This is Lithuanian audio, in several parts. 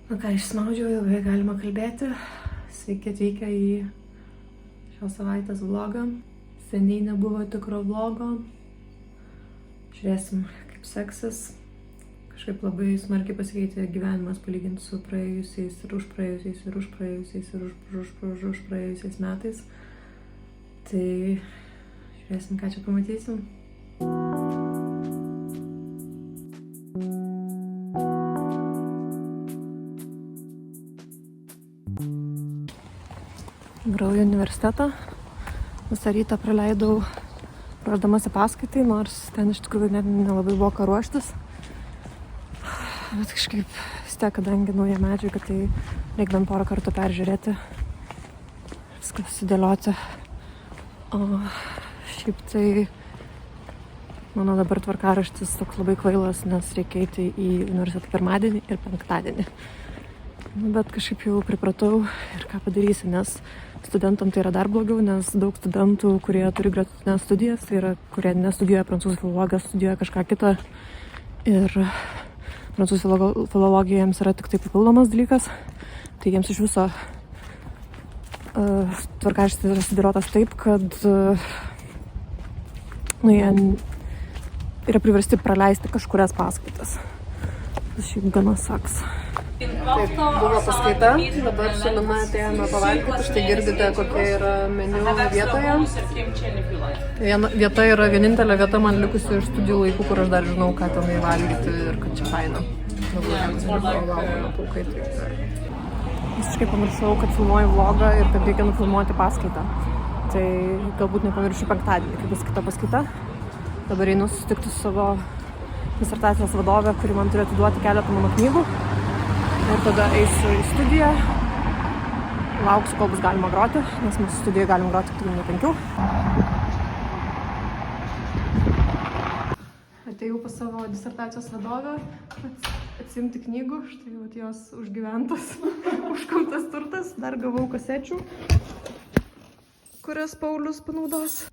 Na ką, išsmaudžiau, jau beveik galima kalbėti. Sveiki atvykę į šios savaitės vlogą. Seniai nebuvo tikro vlogo. Žiūrėsim, kaip seksis. Kažkaip labai smarkiai pasikeitė gyvenimas palyginti su praėjusiais ir užpraėjusiais ir užpraėjusiais ir užpraėjusiais metais. Tai žiūrėsim, ką čia pamatysim. Grauju universitetą. Visą rytą praleidau ruošdamasi paskaitai, nors ten iš tikrųjų net nelabai buvo ką ruoštis. Bet kažkaip vis tiek, kadangi nauja medžiaga, tai reikia bent porą kartų peržiūrėti, viską sudėlioti. O šiaip tai mano dabar tvarkaraštis toks labai kvailas, nes reikia eiti į universitetą pirmadienį ir penktadienį. Bet kažkaip jau pripratau ir ką padarysi, nes studentam tai yra dar blogiau, nes daug studentų, kurie turi gretutinės studijas, tai yra, kurie nestudijuoja prancūzų filologiją, studijuoja kažką kitą. Ir prancūzų filologija jiems yra tik tai papildomas dalykas. Tai jiems iš viso tvarkaraštis yra sudėliotas taip, kad jie yra priversti praleisti kažkurias paskaitas. Tas šiaip gana saks. Taip, buvo paskaita, dabar su mama atėjome pavalgyti, štai girdite, kokia yra meniu vietoje. Vieta yra vienintelė vieta man likusi iš studijų laikų, kur aš dar žinau, ką tenai valgyti ir kad čia faina. Visiškai pamiršau, kad filmuoju vlogą ir kad reikia nufilmuoti paskaitą. Tai galbūt nepamiršiu penktadienį, kai bus kita paskaita. Dabar einu susitikti su savo disertacijos vadove, kuri man turi atiduoti keletą mano knygų. Ir tada eisiu į studiją, lauksiu, kol bus galima groti, nes mūsų studijoje galim groti tik nuo 5. Atėjau pas savo disertacijos vadovę atsiimti knygų, štai vat jos užgyventas, užkauptas turtas, dar gavau kasečių, kurias Paulius panaudos.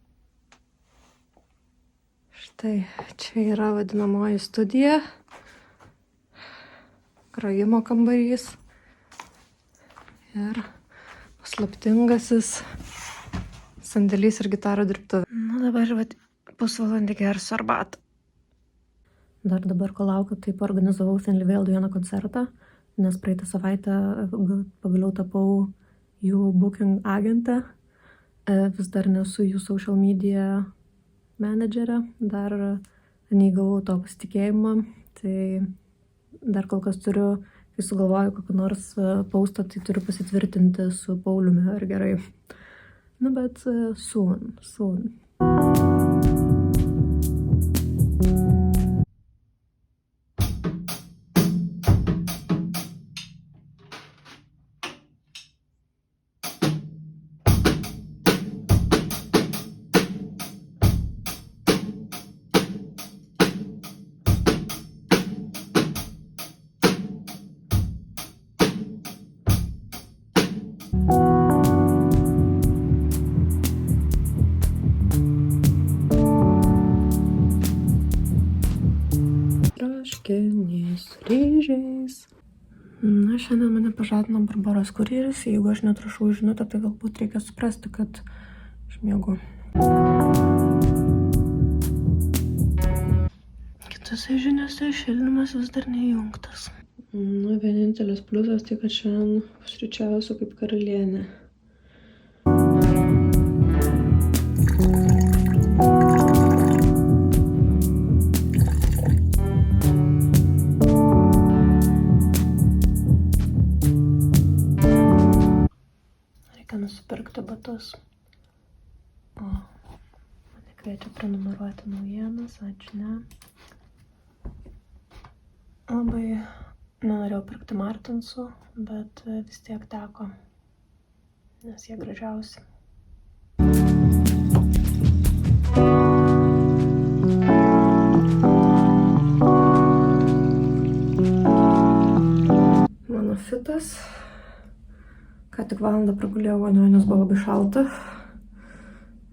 Štai čia yra vadinamoji studija. Grojimo kambarys ir paslaptingasis sandėlys ir gitarų dirbtuvė. Na dabar pusvalandį gersiu arbatą. Dar dabar, kol laukiu, taip organizavau Fenlivėl vieną koncertą, nes praeitą savaitę pagaliau tapau jų booking agentę. Vis dar nesu jų social media menedžerė, dar neįgavau to pasitikėjimą, tai dar kol kas turiu, kai sugalvoju kokį nors postą, tai turiu pasitvirtinti su Pauliumi, ar gerai. Nu, bet soon. Traškinys ryžiais. Na, šiandien mane pažadino Barbaros kurjeris. Jeigu aš netrašau žinutę, tai galbūt reikia suprasti, kad aš miegu. Kitose žiniose šildymas vis dar neįjungtas. Na, vienintelis pliusas tai, kad šiandien pusryčiausiu kaip karalienė. Nusipirkti batus. O, mane kviečia prenumeruoti naujienas, ačiū ne. Labai nenorėjau pirkti Martinsų, bet vis tiek teko, nes jie gražiausi. Mano fitas. Ką tik valandą pragulėjau vonioje, nes buvo labai šalta.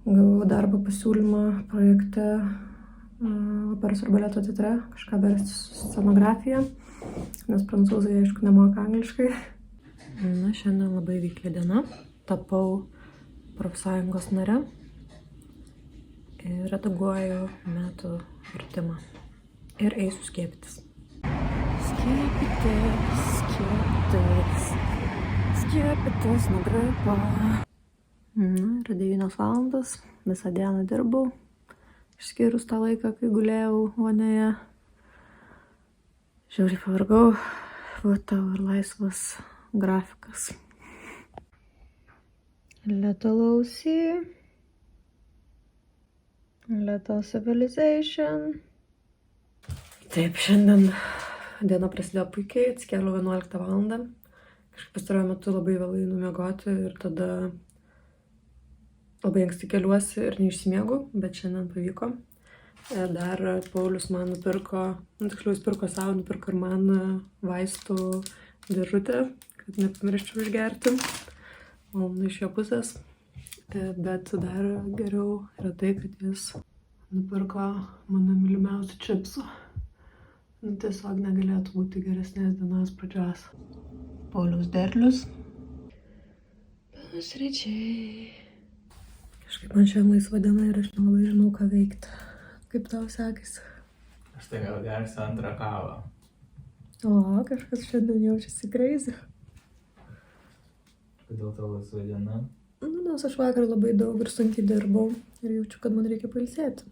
Gavau darbo pasiūlymą projekte Operos ir baleto teatre, kažką versti scenografiją, nes prancūzai, aišku, nemoka angliškai. Na, šiandien labai vykli diena. Tapau profsąjungos nare ir redaguoju metų vertimą. Ir eisiu skiepytis. Skiepytis nuo gripo. Yra 9 valandas, visą dieną dirbau, išskyrus tą laiką, kai gulėjau vonioje. Žiauriai pavargau, va tau ir laisvas grafikas. Little OC, Little Civilization. Taip, šiandien diena prasidėjo puikiai, atsikėliau 11 valandą. Kažkaip pastaruoju metu labai vėlai numiegoti ir tada labai anksti keliuosi ir neišsimiegu, bet šiandien pavyko. Ir dar Paulius man nupirko, tiksliau jis pirko savo, nupirko ir man vaistų dėžutę, kad nepamirščiau išgerti. Malonu iš jo pusės. Bet dar geriau yra tai, kad jis nupirko mano mylimiausių čipsų. Tiesiog negalėtų būti geresnės dienos pradžios. Pauliaus derlius. Pusryčiai. Kažkaip man šiandien laisva diena ir aš nelabai žinau, ką veikti. Kaip tau sekasi? Aš tai gal gersiu antrą kavą. O, kažkas šiandien jaučiasi crazy. Kodėl tavo laisva diena? Nes aš vakar labai daug ir sunkiai dirbau ir jaučiu, kad man reikia pailsėti.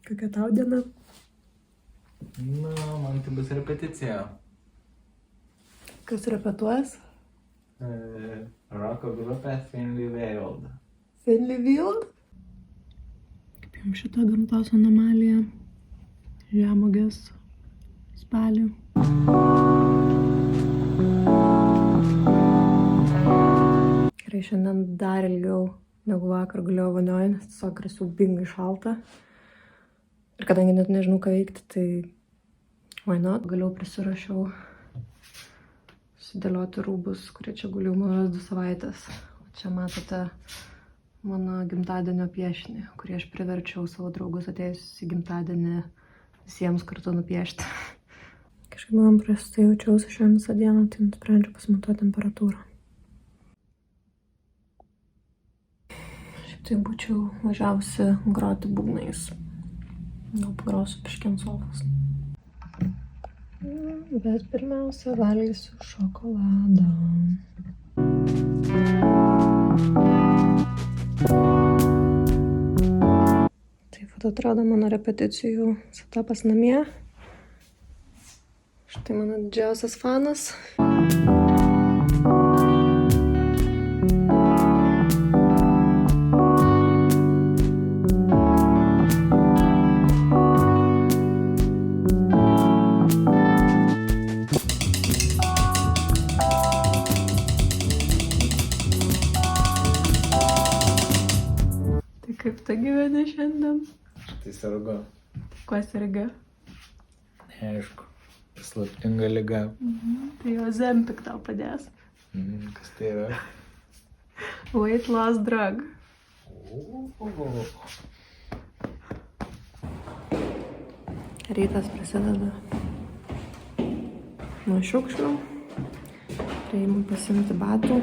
Kokia tau diena? Na, man tai bus repeticija. Kas repetuos? Roko grupė Finley Wild. Finley Wild? Kaip jums šita gamtos anomalija? Žemugės spalį. Gerai, šiandien dar ilgiau negu vakar gulėjau vonioje, nes tiesiog yra siaubingai šalta. Ir kadangi net nežinau, ką veikti, tai why not? Galiau prisirašiau sudėlioti rūbus, kurie čia guliau mažas 2 savaitės. Čia matote mano gimtadienio piešinį, kurį aš priverčiau savo draugus atėjus į gimtadienį visiems kartu nupiešti. Kažkaip man prastai jaučiausi šiandien visą dieną, tai nusprendžiau pasimatuoti temperatūrą. Šiaip tai būčiau važiavusi groti būgnais. Gal pagrosiu piškį ant sofos. Bet pirmiausia valgysiu šokoladą. Taip atrodo mano repeticijų setapas namie. Štai mano didžiausias fanas. Kaip tu gyveni šiandien? Tai sergu. Kuo sergi? Neaišku. Slaptinga liga. Tai Ozempik tau padės. Kas tai yra? Weight loss drug. Rytas prasideda nuo šiukšlių. Reikia pasiimti batų.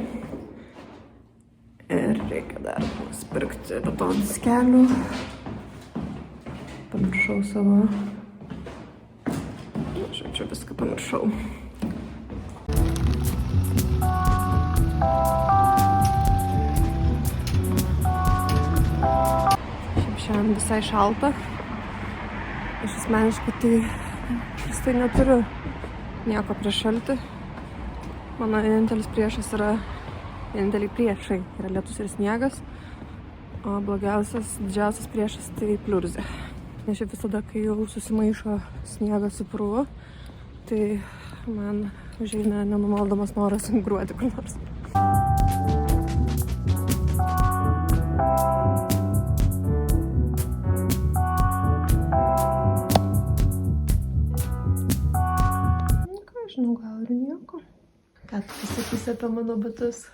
Ir reikia dar nusipirkti betondiskelių. Pamiršau savo... Žodžiu, viską pamiršau. Šiandien visai šalta. Aš asmeniškai tai neturiu nieko prieš šaltį. Mano vienintelis priešas yra... Vieninteliai priešai yra lietus ir sniegas, o blogiausias, didžiausias priešas tai pliurzė. Nes šiaip visada, kai jau susimaišo sniegas su purvu, tai man užeina nenumaldomas noras migruoti kur nors. Ką žinau, gal ir nieko. Ką tu pasakysi apie mano batus?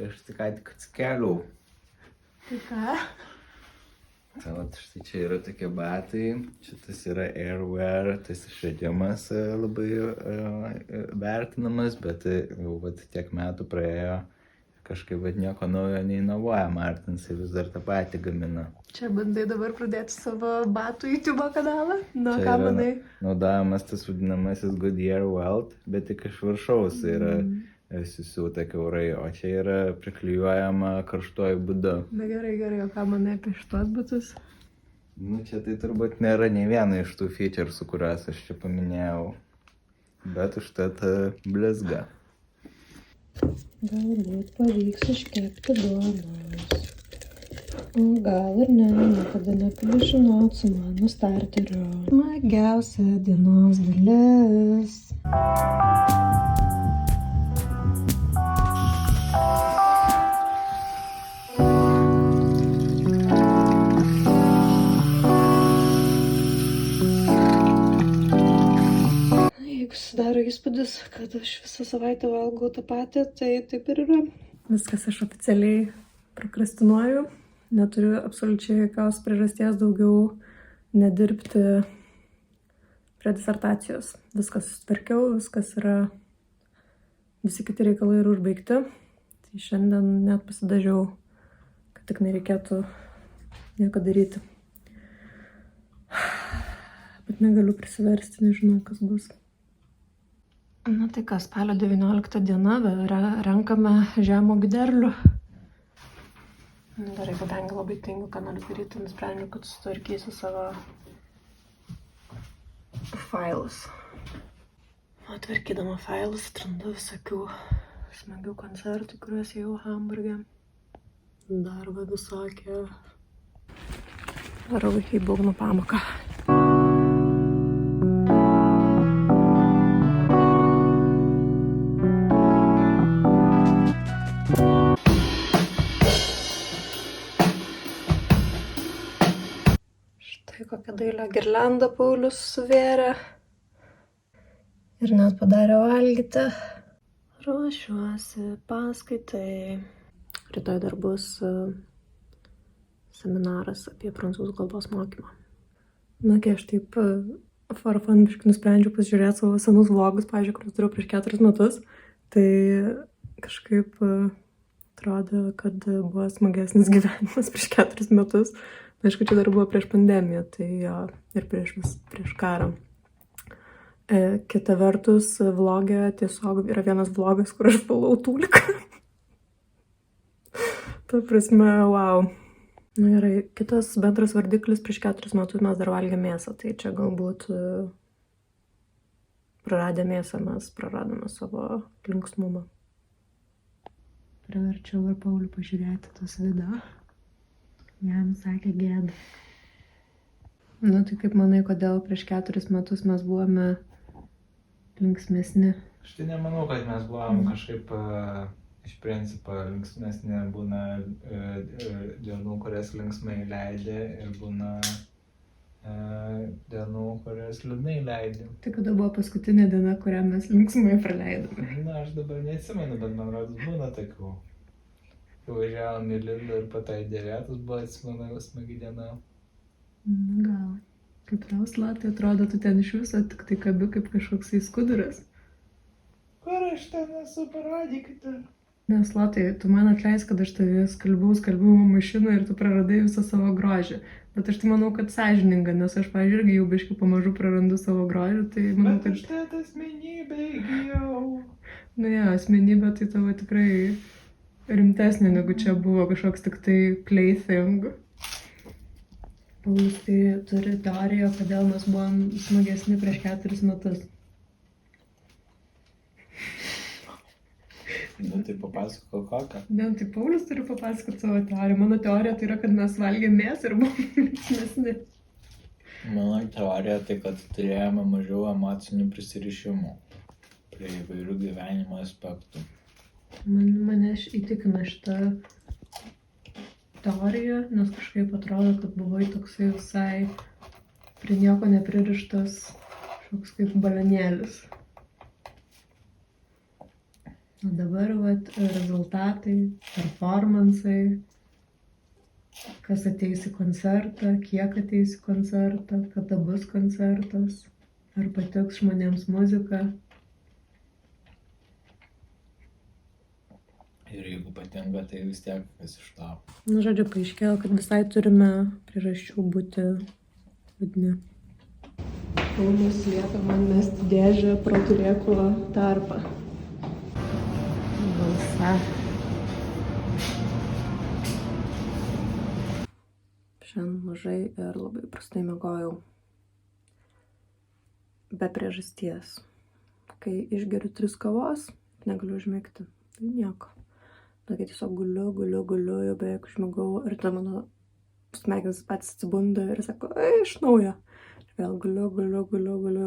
Aš tik ką tik atsikėliau. Tai ką? Tai vat štai čia yra tokie batai, šitas yra Airwear, tas išradimas labai vertinamas, bet jau vat tiek metų praėjo, kažkaip vat nieko naujo neinovuoja Martensai, vis dar tą patį gamina. Čia bandai dabar pradėti savo batų YouTube kanalą? Nu, Čia ką yra manai? naudojamas tas vadinamasis Goodyear Welt, bet tik iš viršaus yra susiūta kiaurai, o čia yra priklijuojama karštuoju būdu. Na gerai, o ką manai apie šitos batus? Nu, čia tai turbūt nėra nei viena iš tų featuresų, kuriuos aš čia paminėjau, bet užtat blizga. Galbūt pavyks iškepti duonos. O gal ir ne, niekada negali žinot su mano starteriu. Smagiausia dienos dalis. Susidaro įspūdis, kad aš visą savaitę valgau tą patį, tai taip ir yra. Viskas, aš oficialiai prokrastinuoju. Neturiu absoliučiai jokios priežasties daugiau nedirbti prie disertacijos. Viskas susitvarkiau, viskas yra, visi kiti reikalai yra užbaigti. Tai šiandien net pasidažiau, kad tik nereikėtų nieko daryti. Bet negaliu prisiversti, nežinau, kas bus. Na tai kas, spalio 19 diena, renkame žemuogių derlių. Gerai, kadangi labai tingiu, ką noriu daryti, nusprendžiau, kad sutvarkysiu savo failus. O tvarkydama failus atrandu visokių smagių koncertų, kuriuos jau Hamburge. Dar va visokie. Varau į būgnų pamoką. Kokią dailią girliandą Paulius suvėrė ir net padarė valgyti. Ruošiuosi paskaitai. Rytoj dar bus seminaras apie prancūzų kalbos mokymą. Na, kai aš taip farfanbiškai nusprendžiau pasižiūrėti savo senus vlogus, pavyzdžiui, kuriuos dariau prieš 4 metus, tai kažkaip atrodo, kad buvo smagesnis gyvenimas prieš 4 metus. Aišku, čia dar buvo prieš pandemiją, tai jo, ir prieš karą. Kita vertus, vlogė tiesiog yra vienas vlogas, kur aš valau tūliką. Ta prasme, wow. Na gerai, kitas bendras vardiklis prieš 4 metus mes dar valgėm mėsą, tai čia galbūt praradę mėsą mes praradome savo linksmumą. Priverčiau ir Paulių pažiūrėti tas video. Jam sakė gėda. Nu tai kaip manai, kodėl prieš 4 metus mes buvome linksmesni? Aš tai nemanau, kad mes buvom kažkaip iš principo linksmesni. Būna dienų, kurias linksmai leidė ir būna dienų, kurias liūdnai leidė. Tai kada buvo paskutinė diena, kurią mes linksmai praleidome? Na, aš dabar neatsimenu, bet man rodos būna tokių. Važiavom į Lidlą ir po to į Dėvėtus buvo, atsimenu, smagi diena. Na gal. Kaip tau, Slatai, atrodo, tu ten iš viso tik tai kabi kaip kažkoks skuduras. Kur aš ten esu, parodykite. Ne, Slatai, tu man atleis, kad aš tave skalbimo mašiną ir tu praradai visą savo grožį. Bet aš tai manau, kad sąžininga, nes aš, pavyzdžiui, irgi jau biškai pamažu prarandu savo grožį, tai manau, kad... Bet aš tą asmenybę įgijau. Na jo, asmenybė tai tavo tikrai... rimtesnė, negu čia buvo kažkoks tik tai plaything. Paulius tai turi teoriją, kodėl mes buvom smagesni prieš 4 metus. Nu tai papasako kokią. Ne, tai Paulius turi papasakoti savo teoriją. Mano teorija tai yra, kad mes valgėm mėsą ir buvom linksmesni. Mano teorija tai, kad turėjome mažiau emocinių prisirišimų prie įvairių gyvenimo aspektų. Mane įtikina šitą teoriją, nes kažkaip atrodo, kad buvai toksai visai prie nieko nepririštas, kažkoks kaip balionėlis. O dabar rezultatai, performansai, kas ateis į koncertą, kiek ateis į koncertą, kada bus koncertas, ar patiks žmonėms muzika. Ir jeigu patinka, tai vis tiek vis iš to. Nu, žodžiu, paaiškėjo, kad visai turime priežasčių būti liūdni. Paulius liepia man mesti dėžę pro turėklo tarpą. Balsa. Šiandien mažai ir labai prastai miegojau. Be priežasties. Kai išgeriu 3 kavos, negaliu užmigti. Tai nieko. Kai tiesiog guliu, jau beveik užmigau ir tada mano smegenys patys atsibunda ir sako, iš naujo. Ir vėl guliu, jau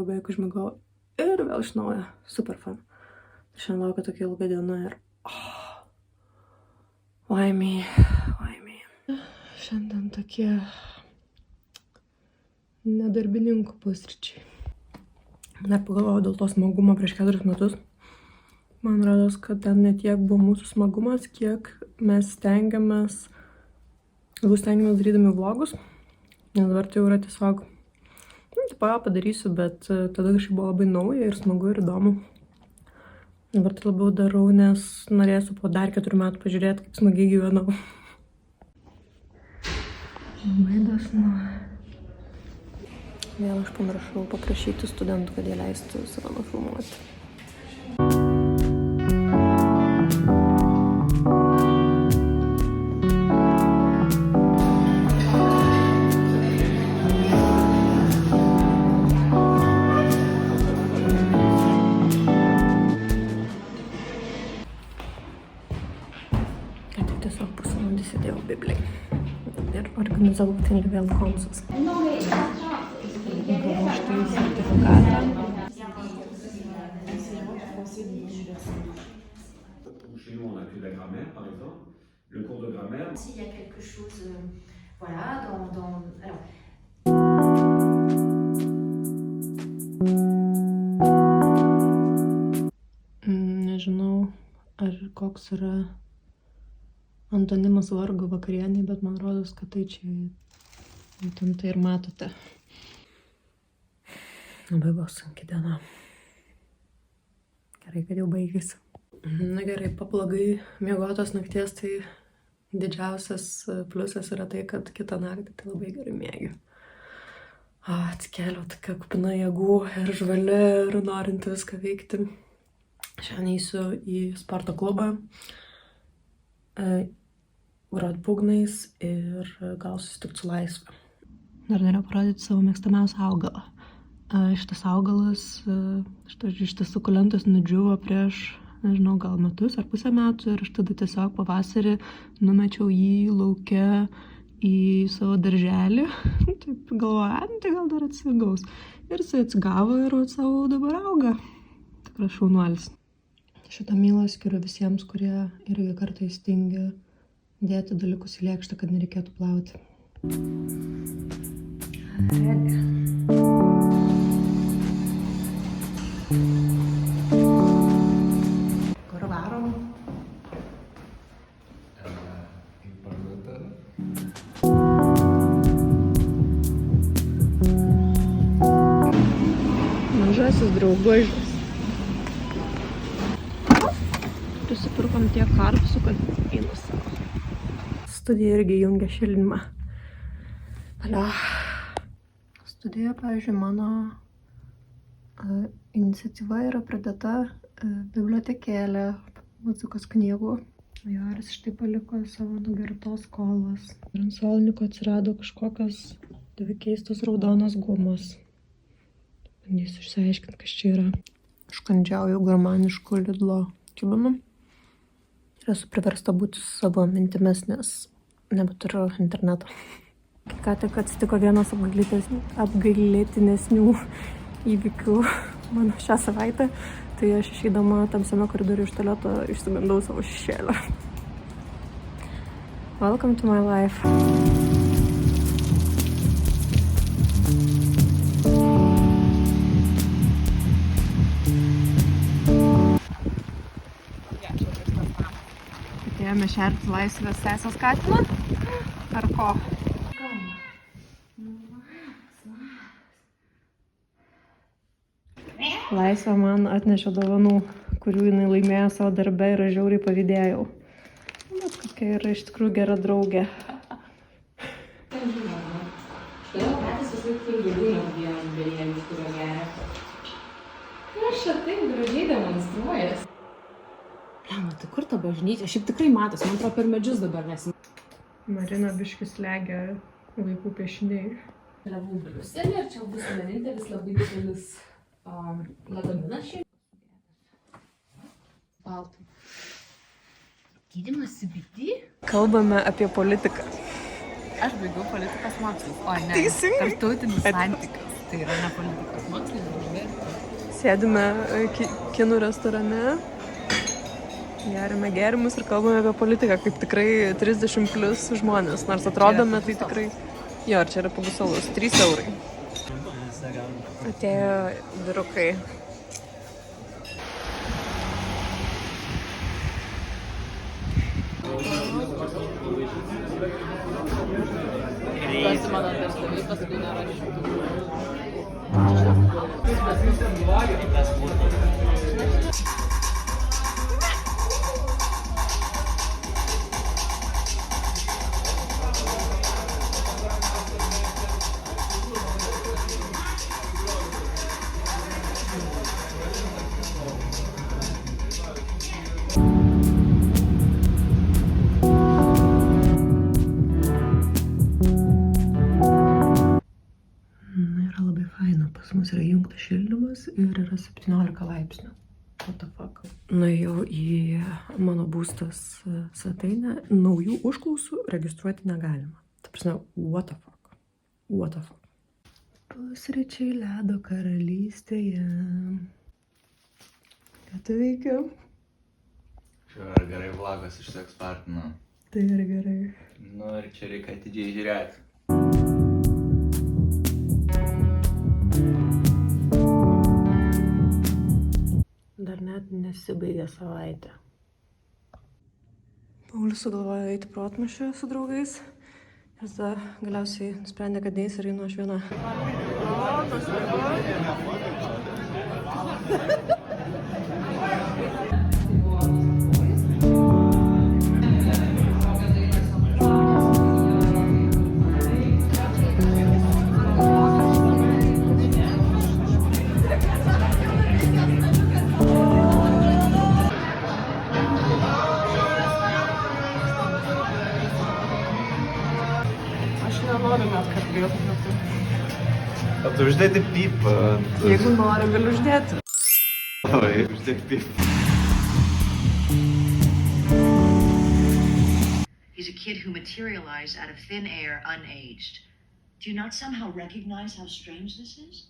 beveik užmigau ir vėl iš naujo. Super fun. Ir šiandien laukia tokia ilga diena ir why me. Šiandien tokie nedarbininkų pusryčiai. Dar pagalvojau dėl to smagumo prieš 4 metus. Man rodos, kad ten ne tiek buvo mūsų smagumas, kiek mes stengiamės darydami vlogus. Nes dabar tai jau yra tiesiog, padarysiu, bet tada kažkaip buvo labai nauja ir smagu ir įdomu. Dabar tai labiau darau, nes norėsiu po dar 4 metų pažiūrėti, kaip smagiai gyvenau. Baidas, Vėl aš pamiršau paprašyti studentų, kad jie leistų save nufilmuoti. Tiesiog pusvalandį sėdėjau Biblijai ir organizavau ten vėl konsus. Gavau štai sertifikatą. Chez nous, on a que de la grammaire, par exemple. Le cours de grammaire. S'il y a quelque chose, voilà, alors. Nežinau, ar koks yra antonimas vargo vakarienė, bet man rodos, kad tai čia būtent tai ir matote. Labai buvo sunki diena. Gerai, kad jau baigėsi. Na gerai, pablogai miegotos nakties, tai didžiausias pliusas yra tai, kad kitą naktį tai labai gerai mėgiu. Atsikėliau tokia kupina jėgų ir žvali ir norinti viską veikti. Šiandien eisiu į sporto klubą, grot būgnais ir gal susitikti su laisve. Dar norėjau parodyti savo mėgstamiausią augalą. Šitas augalas, šitas sukulentas nudžiuvo prieš, nežinau, gal metus ar pusę metų ir aš tada tiesiog pavasarį numečiau jį lauke į savo darželį. Taip galvoju, tai gal dar atsigaus. Ir jisai atsigavo ir savo dabar auga. Tikras šaunuolis. Šitą mylą skiriu visiems, kurie irgi kartais tingi dėti dalykus į lėkštę, kad nereikėtų plauti. Kur varom? Į parduotuvę. Mažasis draugužis. Prisipirkom tiek karpsų, kad einu savo. Studija irgi jungia šildymą. Studija, pavyzdžiui, mano iniciatyva yra pradėta bibliotekėlė muzikos knygų. Joris štai paliko savo nugertos kolas. Ir ant suolniko atsirado kažkokios 2 keistos raudonos gumos. Bandysiu išsiaiškinti, kas čia yra. Užkandžiauju gurmaniškų Lidlo kibinų. Ir esu priversta būti su savo mintimis, nes nebeturiu interneto. Ką tik atsitiko vienas apgailėtinesnių įvykių mano šią savaitę, tai aš išeidama tamsiame koridoriuje iš tualeto išsigandau savo šešėlio. Welcome to my life. Atėjome šerti laisvės sesės katiną. Ar ko? Laisvė man atnešė dovanų, kurių jinai laimėjo savo darbe ir aš žiauriai pavydėjau. Bet kokia yra iš tikrųjų gera draugė. Aš čia taip gražiai demonstruojas. Tai kur ta bažnyčia? Šiaip tikrai matos, man atrodo per medžius dabar nesim. Marina biškis legia vaikų piešiniai. Keliavau Briuselį ir čia bus vienintelis labai didelis lagaminas šiaip. Baltų. Gydymas CBD? Kalbame apie politiką. Aš baigiau politikos mokslus. O ne, Teisingai. tarptautinis santykis. Tai yra ne politikos mokslas. Sėdime kinų restorane, gerime gėrimus ir kalbame apie politiką, kaip tikrai 30 plus žmonės. Nors atrodome, tai tikrai... Jo, ir čia yra pagusalus. 3 eurai. Atėjo vyrukai. Tas mano darbdaviai paskui nerašytų. Yra labai faina, pas mus yra įjungtas šildymas ir yra 17 laipsnių. What the fuck? Nuėjau į mano būstas svetainę, naujų užklausų registruoti negalima. Ta prasme, what the fuck? What the fuck? Pusryčiai ledo karalystėje. Ką tu veikiu? Čia yra gerai vlogas išsieksportino. Tai yra gerai. Nu ir čia reikia atidžiai žiūrėti. Dar net nesibaigė savaitę. Paulius sugalvojo eiti protmūšį su draugais. Ir tada galiausiai nusprendė, kad neis ir einu aš viena. O tu uždėti pipą. Jeigu nori, galiu uždėti. Oi, uždėk pipą. He's a kid who materialized out of thin air unaged. Do you not somehow recognize how strange this is?